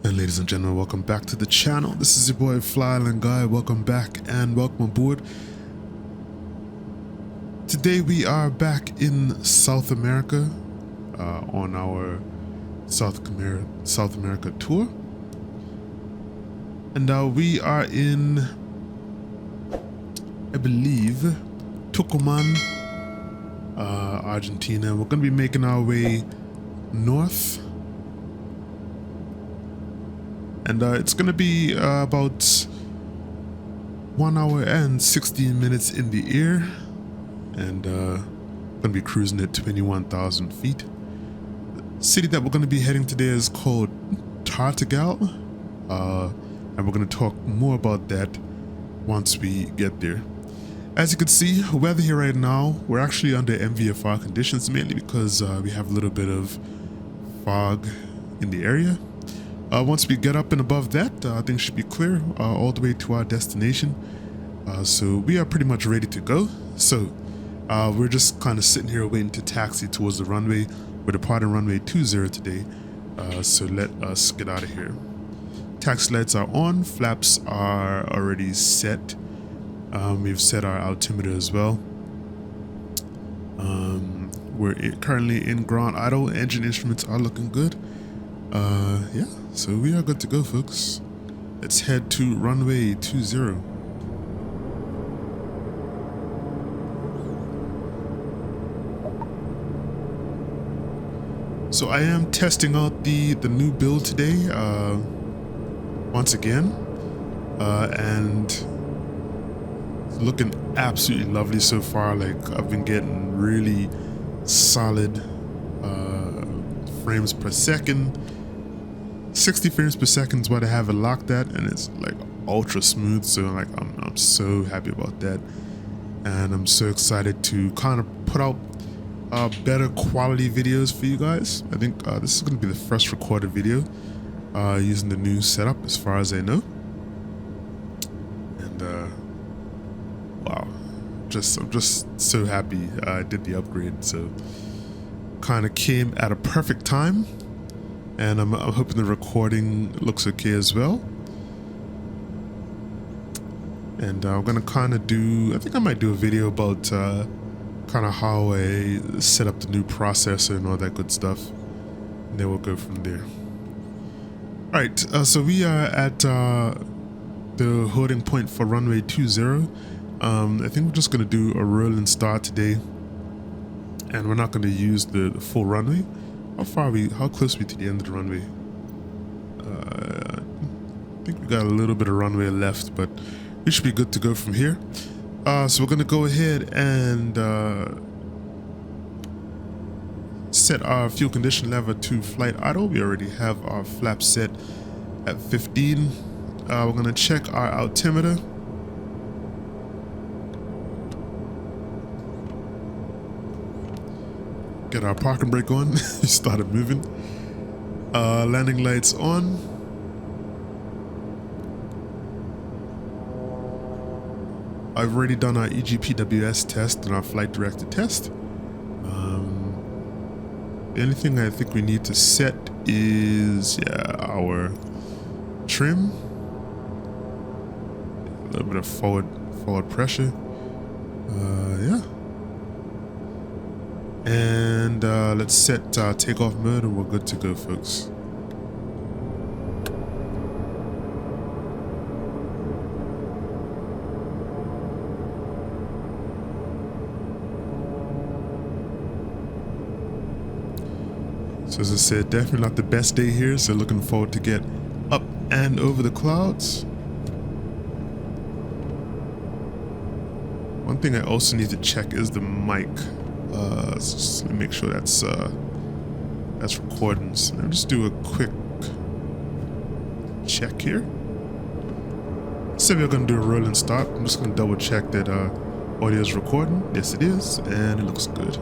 And ladies and gentlemen, welcome back to the channel. This is your boy FlyIslandGuy. Welcome back and welcome aboard. Today we are back in South America on our South America tour. And we are in, I believe, Tucumán, Argentina. We're going to be making our way north. And it's going to be about 1 hour and 16 minutes in the air. And going to be cruising at 21,000 feet. The city that we're going to be heading today is called Tartagal. And we're going to talk more about that once we get there. As you can see, weather here right now, we're actually under MVFR conditions, mainly because we have a little bit of fog in the area. Once we get up and above that, things should be clear all the way to our destination. So we are pretty much ready to go. So we're just kind of sitting here waiting to taxi towards the runway. We're departing runway 20 today. So let us get out of here. Taxi lights are on. Flaps are already set. We've set our altimeter as well. We're currently in ground idle. Engine instruments are looking good. Yeah, so we are good to go, folks. Let's head to runway 20. So I am testing out the new build today, once again, and it's looking absolutely lovely so far. Like, I've been getting really solid frames per second. 60 frames per second is what I have it locked at, and it's like ultra smooth. So like I'm so happy about that, and I'm so excited to kind of put out better quality videos for you guys. I think this is going to be the first recorded video using the new setup, as far as I know. And wow, I'm just so happy I did the upgrade. So kind of came at a perfect time. And I'm hoping the recording looks okay as well. And I'm gonna kind of do, I think I might do a video about kind of how I set up the new processor and all that good stuff. And then we'll go from there. All right, so we are at the holding point for runway 20. I think we're just gonna do a roll and start today. And we're not gonna use the full runway. How close are we to the end of the runway? I think we got a little bit of runway left, but we should be good to go from here. So we're gonna go ahead and set our fuel condition lever to flight idle. We already have our flaps set at 15. We're gonna check our altimeter. Get our parking brake on. We started moving. Landing lights on. I've already done our EGPWS test and our flight director test. The only thing I think we need to set is our trim. A little bit of forward pressure. Yeah. And let's set takeoff mode, and we're good to go, folks. So as I said, definitely not the best day here, so looking forward to get up and over the clouds. One thing I also need to check is the mic. Just let me make sure that's recording. So let me just do a quick check here. So we're gonna do a roll and start. I'm just gonna double check that audio is recording. Yes, it is, and it looks good.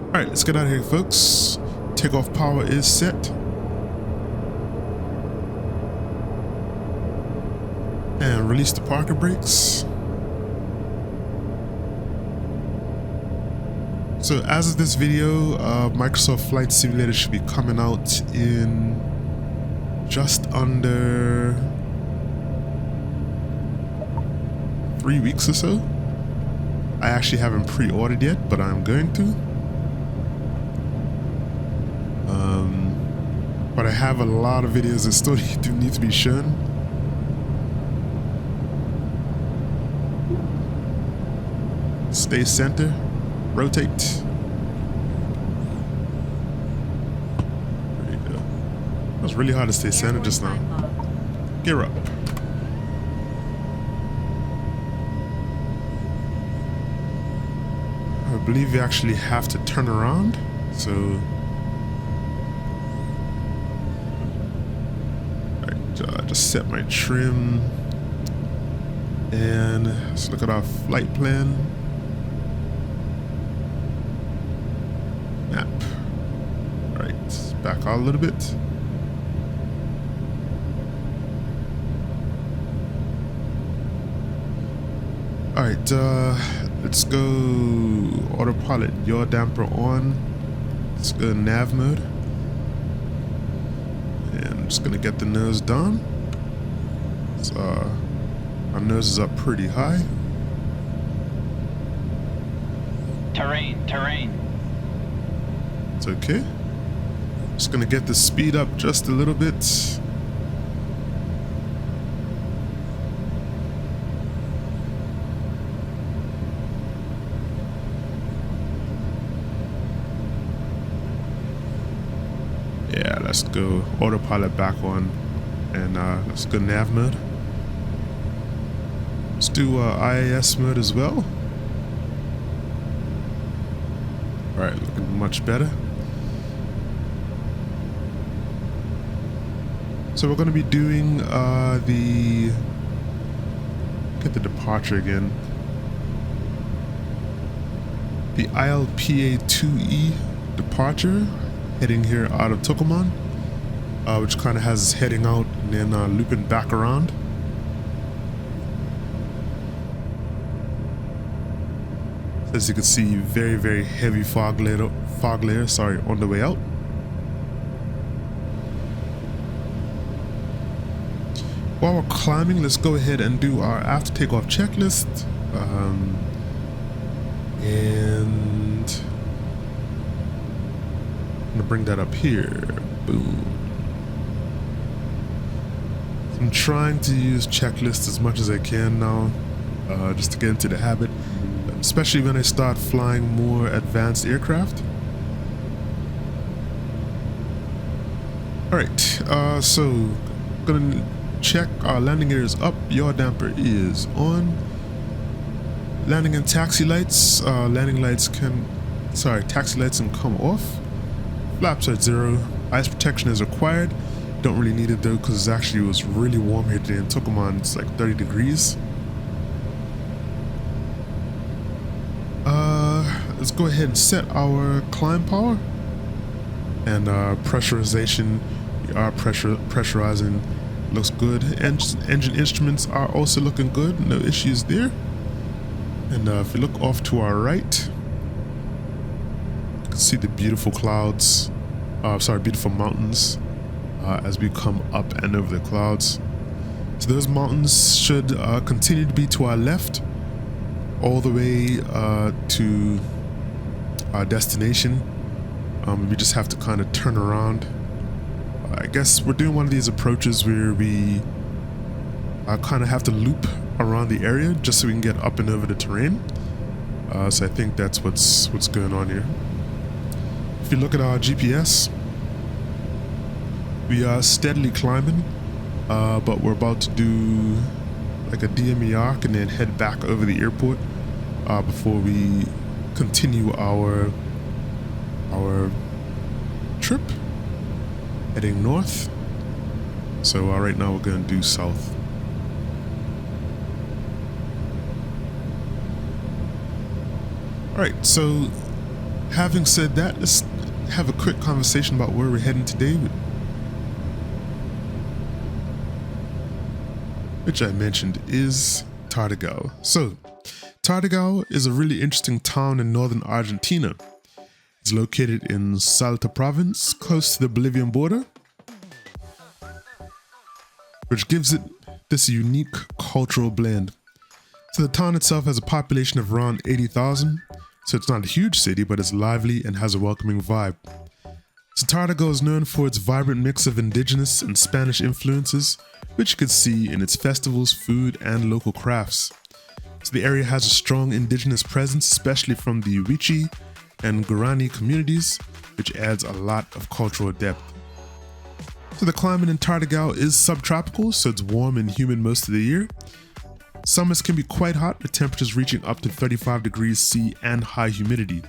All right, let's get out of here, folks. Takeoff power is set, and release the parking brakes. So as of this video, Microsoft Flight Simulator should be coming out in just under 3 weeks or so. I actually haven't pre-ordered yet, but I'm going to. But I have a lot of videos that still need to be shown. Stay center, rotate. There you go. It was really hard to stay center just now. Gear up. I believe you actually have to turn around, so just set my trim, and let's look at our flight plan. Map. All right, back out a little bit. All right, let's go autopilot, yaw damper on. Let's go nav mode. And I'm just gonna get the nose down. So, our nose is up pretty high. Terrain. It's okay. Just gonna get the speed up just a little bit. Yeah, let's go autopilot back on, and let's go nav mode. Let's do IAS mode as well. All right, looking much better. So we're going to be doing get the departure again. The ILPA-2E departure, heading here out of Tucumán, which kind of has heading out and then looping back around. As you can see, very, very heavy fog layer on the way out. While we're climbing, let's go ahead and do our after takeoff checklist. And I'm gonna bring that up here. Boom. So I'm trying to use checklists as much as I can now, just to get into the habit, especially when I start flying more advanced aircraft. All right, so gonna check our landing gear is up, yaw damper is on. Landing and taxi lights, taxi lights can come off. Flaps are 0. Ice protection is required. Don't really need it though, because it was really warm here today in Tucumán. It's like 30 degrees. Let's go ahead and set our climb power and pressurization. We are pressurizing. Looks good. Engine instruments are also looking good. No issues there. And if you look off to our right, you can see the beautiful clouds. Beautiful mountains as we come up and over the clouds. So those mountains should continue to be to our left, all the way to our destination. We just have to kind of turn around. I guess we're doing one of these approaches where we kind of have to loop around the area just so we can get up and over the terrain. So I think that's what's going on here. If you look at our GPS, we are steadily climbing, but we're about to do like a DME arc and then head back over the airport before we continue our trip, heading north. So right now we're going to do south. Alright, so having said that, let's have a quick conversation about where we're heading today, which I mentioned is Tartagal. So Tartagal is a really interesting town in northern Argentina. It's located in Salta province, close to the Bolivian border, which gives it this unique cultural blend. So the town itself has a population of around 80,000, so it's not a huge city, but it's lively and has a welcoming vibe. So Tartagal is known for its vibrant mix of indigenous and Spanish influences, which you can see in its festivals, food, and local crafts. So the area has a strong indigenous presence, especially from the Wichi and Guarani communities, which adds a lot of cultural depth. So the climate in Tartagal is subtropical, so it's warm and humid most of the year. Summers can be quite hot, with temperatures reaching up to 35 degrees C and high humidity.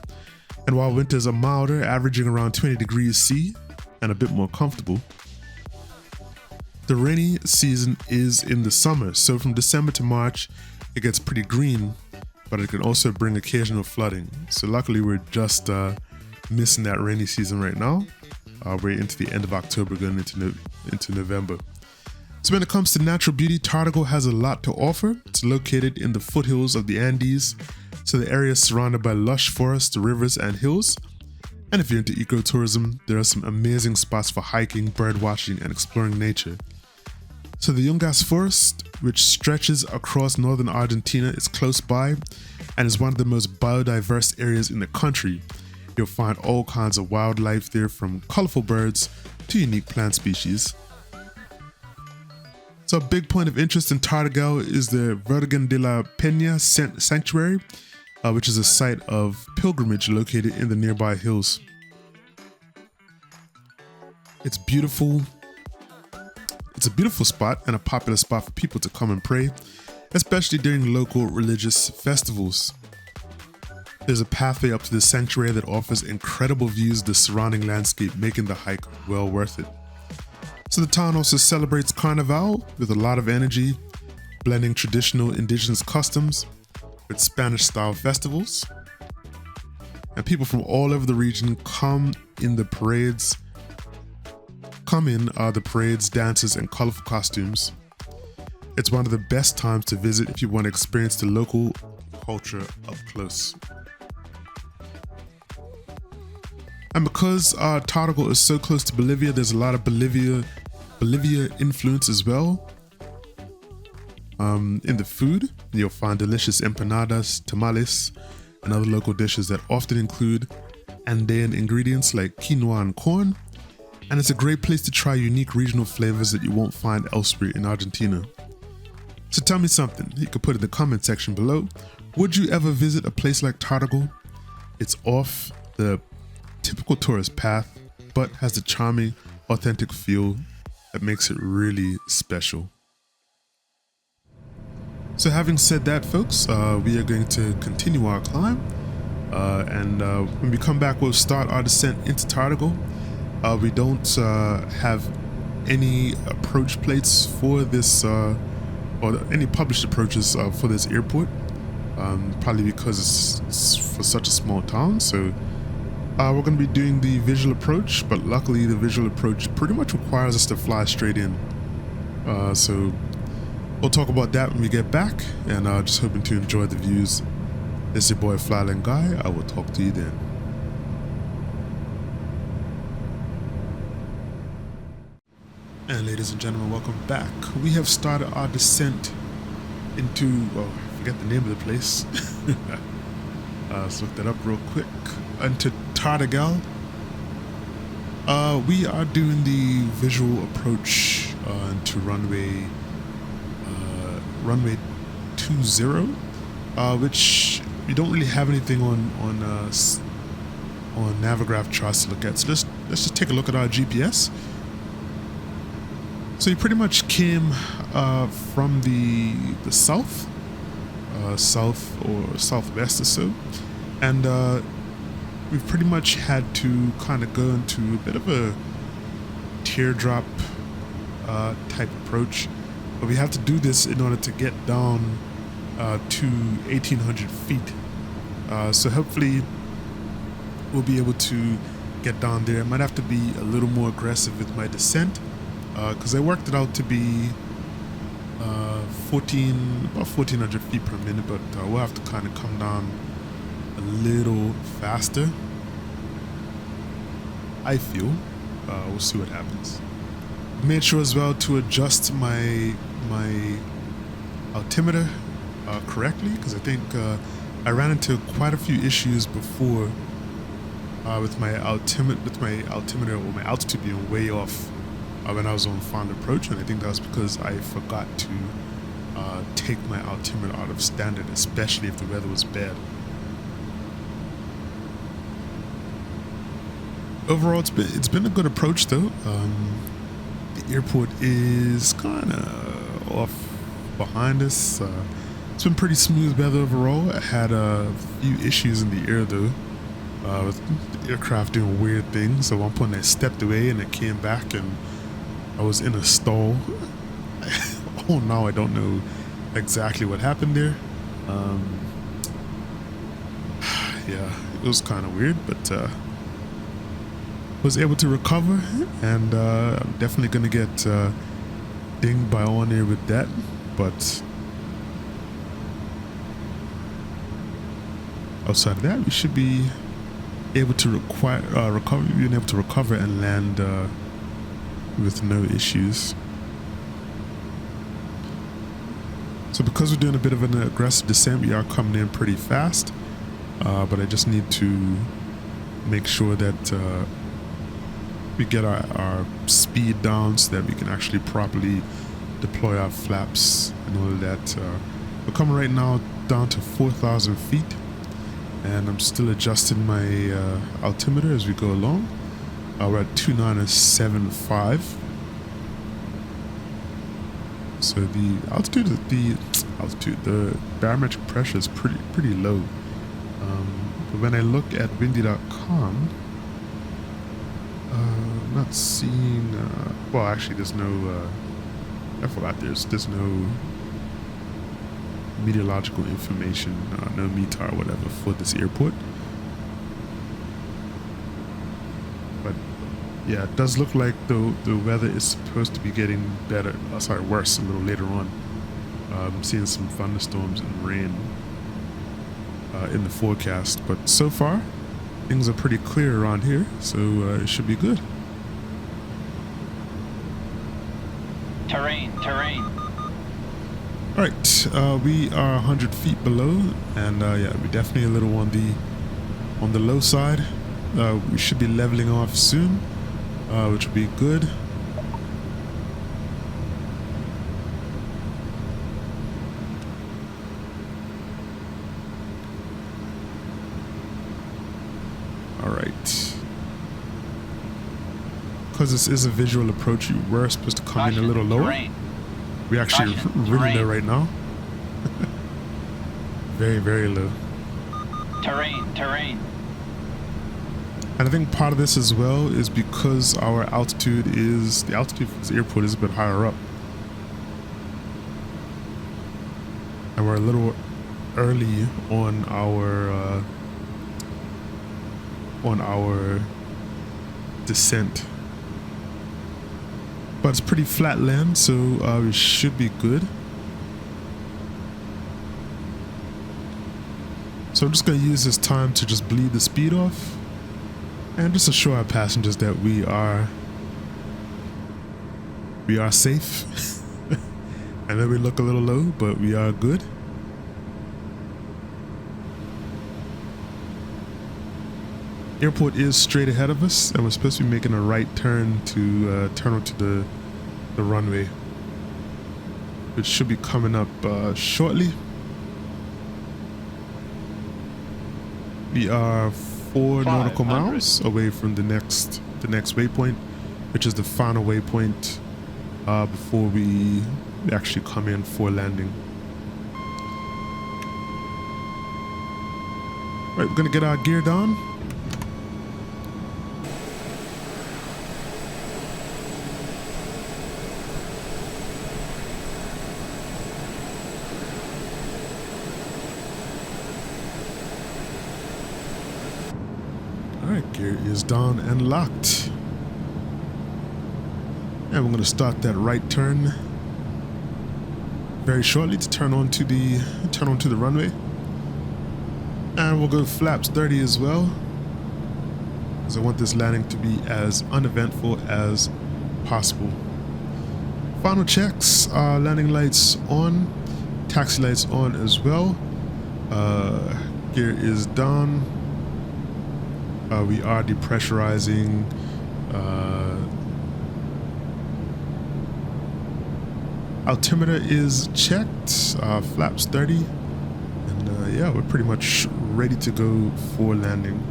And while winters are milder, averaging around 20 degrees C and a bit more comfortable. The rainy season is in the summer, so from December to March, it gets pretty green, but it can also bring occasional flooding. So luckily we're just missing that rainy season right now. We're into the end of October, going into November. So when it comes to natural beauty, Tartagal has a lot to offer. It's located in the foothills of the Andes, so the area is surrounded by lush forests, rivers, and hills. And if you're into ecotourism, there are some amazing spots for hiking, bird watching, and exploring nature. So the Yungas Forest, which stretches across northern Argentina, is close by and is one of the most biodiverse areas in the country. You'll find all kinds of wildlife there, from colorful birds to unique plant species. So a big point of interest in Tartagal is the Virgen de la Peña Sanctuary, which is a site of pilgrimage located in the nearby hills. It's beautiful. It's a beautiful spot and a popular spot for people to come and pray, especially during local religious festivals. There's a pathway up to the sanctuary that offers incredible views of the surrounding landscape, making the hike well worth it. So the town also celebrates Carnival with a lot of energy, blending traditional indigenous customs with Spanish-style festivals. And people from all over the region come in the parades, dances, and colorful costumes. It's one of the best times to visit if you want to experience the local culture up close. And because Tartagal is so close to Bolivia, there's a lot of Bolivia influence as well. In the food, you'll find delicious empanadas, tamales, and other local dishes that often include Andean ingredients like quinoa and corn. And it's a great place to try unique regional flavors that you won't find elsewhere in Argentina. So tell me something, you can put in the comment section below. Would you ever visit a place like Tartagal? It's off the typical tourist path, but has the charming, authentic feel that makes it really special. So having said that, folks, we are going to continue our climb. And when we come back, we'll start our descent into Tartagal. We don't have any approach plates for this, or any published approaches for this airport, probably because it's for such a small town. So we're going to be doing the visual approach, but luckily the visual approach pretty much requires us to fly straight in. So we'll talk about that when we get back, and just hoping to enjoy the views. This is your boy FlyIslandGuy. I will talk to you then. And ladies and gentlemen, welcome back. We have started our descent into, I forget the name of the place. Let's look that up real quick. Into Tartagal. We are doing the visual approach into runway 20, which we don't really have anything on Navigraph charts to look at. So let's just take a look at our GPS. So you pretty much came from the south or southwest or so, and we've pretty much had to kind of go into a bit of a teardrop type approach, but we have to do this in order to get down to 1,800 feet. So hopefully we'll be able to get down there. I might have to be a little more aggressive with my descent, because I worked it out to be about 1400 feet per minute, but we'll have to kind of come down a little faster. I feel. We'll see what happens. Made sure as well to adjust my altimeter correctly, because I think I ran into quite a few issues before with my altimeter or my altitude being way off when I was on fond approach, and I think that was because I forgot to take my altimeter out of standard, especially if the weather was bad. Overall, it's been a good approach though. The airport is kind of off behind us. It's been pretty smooth weather overall. I had a few issues in the air though, with the aircraft doing weird things. At one point I stepped away and it came back and I was in a stall. Oh, now I don't know exactly what happened there. Yeah, it was kind of weird, but was able to recover, and I'm definitely gonna get dinged by on air with that, but outside of that, we should be able to being able to recover and land with no issues. So because we're doing a bit of an aggressive descent, we are coming in pretty fast, but I just need to make sure that we get our speed down so that we can actually properly deploy our flaps and all of that. We're coming right now down to 4,000 feet, and I'm still adjusting my altimeter as we go along. We're at 2975. So the the barometric pressure is pretty low. But when I look at windy.com, not seeing. Well, actually, there's no. I forgot. There's no meteorological information, no METAR or whatever for this airport. But yeah, it does look like the weather is supposed to be getting better. Sorry, worse a little later on. I'm seeing some thunderstorms and rain in the forecast, but so far things are pretty clear around here, so it should be good. Terrain. All right, we are 100 feet below, and yeah, we're definitely a little on the low side. We should be leveling off soon, which will be good. All right. Because this is a visual approach, you were supposed to come in a little lower. We're actually really low right now. Very, very low. Terrain. And I think part of this as well is because our the altitude for this airport is a bit higher up. And we're a little early on our descent. But it's pretty flat land, so we should be good. So I'm just going to use this time to just bleed the speed off and just assure our passengers that we are safe. I know we look a little low, but we are good. Airport is straight ahead of us, and we're supposed to be making a right turn to turn onto the runway, which should be coming up shortly. We are 4 nautical miles away from the next waypoint, which is the final waypoint before we actually come in for landing. All right, we're gonna get our gear down. Alright, gear is down and locked. And we're going to start that right turn. very shortly to turn onto the runway. And we'll go flaps 30 as well, because I want this landing to be as uneventful as possible. Final checks, landing lights on, taxi lights on as well. Gear is down. We are depressurizing. Altimeter is checked, flaps 30, and yeah, we're pretty much ready to go for landing.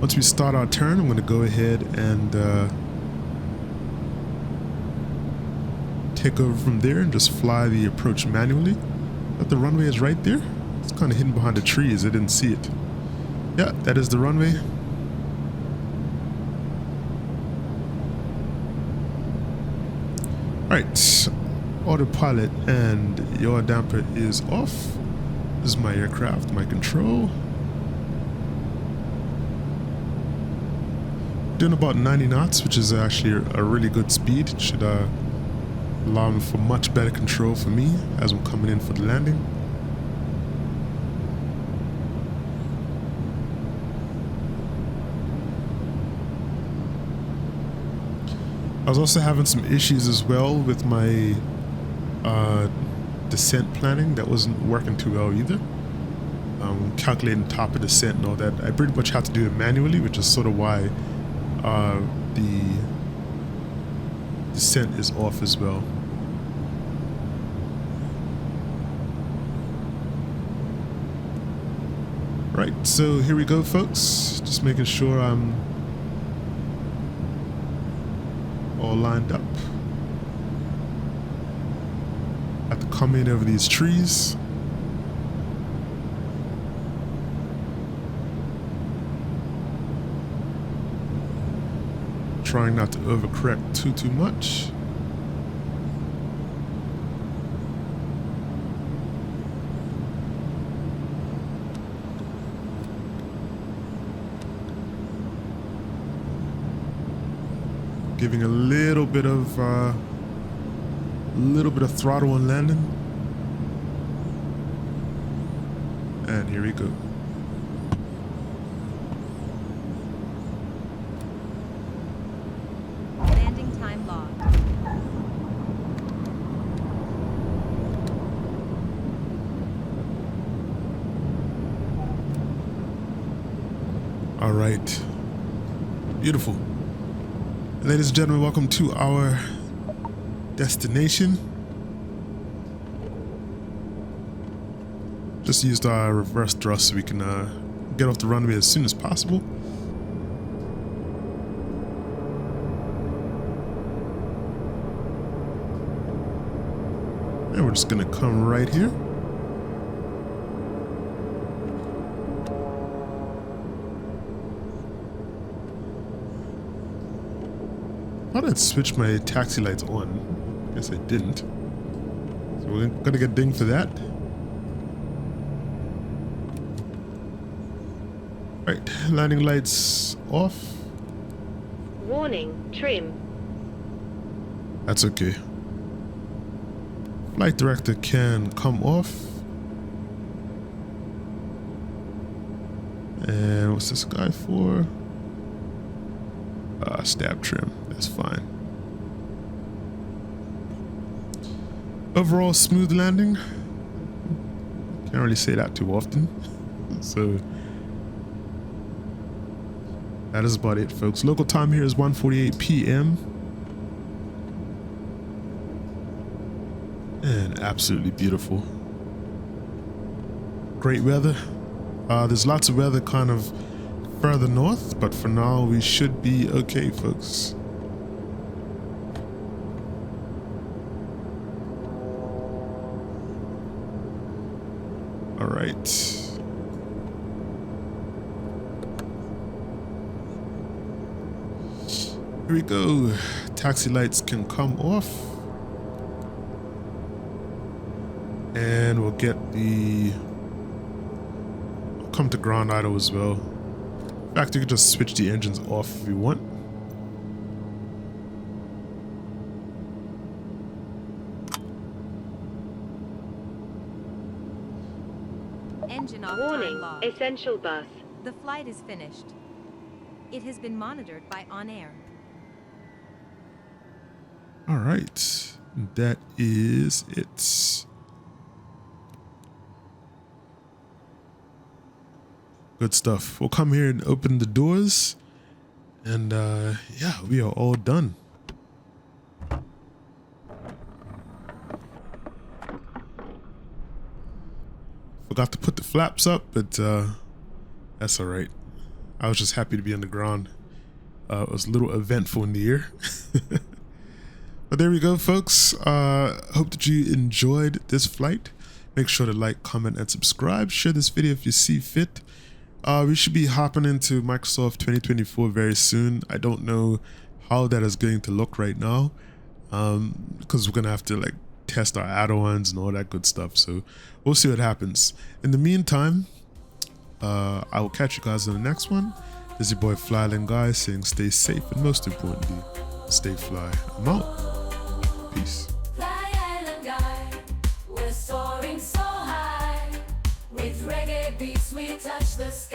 Once we start our turn, I'm going to go ahead and take over from there and just fly the approach manually. But the runway is right there. It's kind of hidden behind the trees. I didn't see it. Yeah, that is the runway. Alright, autopilot and yaw damper is off. This is my aircraft, my control. Doing about 90 knots, which is actually a really good speed. It should allow me for much better control for me as I'm coming in for the landing. I was also having some issues as well with my descent planning. That wasn't working too well either. Calculating top of descent and all that. I pretty much had to do it manually, which is sort of why the descent is off as well. Right, so here we go, folks. Just making sure I'm all lined up. Have to come in over these trees. Trying not to overcorrect too much. Giving a little bit of throttle on landing, and here we go. Landing time logged. All right, beautiful. Ladies and gentlemen, welcome to our destination. Just used our reverse thrust so we can get off the runway as soon as possible. And we're just gonna come right here. I thought I'd switch my taxi lights on. Guess I didn't. So we're gonna get dinged for that. Right, landing lights off. Warning, trim. That's okay. Flight director can come off. And what's this guy for? Stab trim. That's fine. Overall smooth landing. Can't really say that too often. So that is about it, folks. Local time here is 1:48 p.m. And absolutely beautiful. Great weather. There's lots of weather kind of further north, but for now we should be okay, folks. All right. Here we go. Taxi lights can come off. And we'll get come to ground idle as well. In fact, you can just switch the engines off if you want. Engine off Warning, time log. essential bus. The flight is finished. It has been monitored by On Air. All right, that is it. Good stuff. We'll come here and open the doors, and yeah, we are all done. Forgot to put the flaps up, but that's all right. I was just happy to be on the ground. It was a little eventful in the air. But there we go, folks. Hope that you enjoyed this flight. Make sure to like, comment, and subscribe. Share this video if you see fit. We should be hopping into Microsoft 2024 very soon. I don't know how that is going to look right now, because we're going to have to like test our add-ons and all that good stuff. So we'll see what happens. In the meantime, I will catch you guys in the next one. This is your boy FlyIslandGuy saying stay safe and most importantly, stay fly. I'm out. Peace. Fly Island Guy, we're soaring so high. With reggae beats we touch the sky.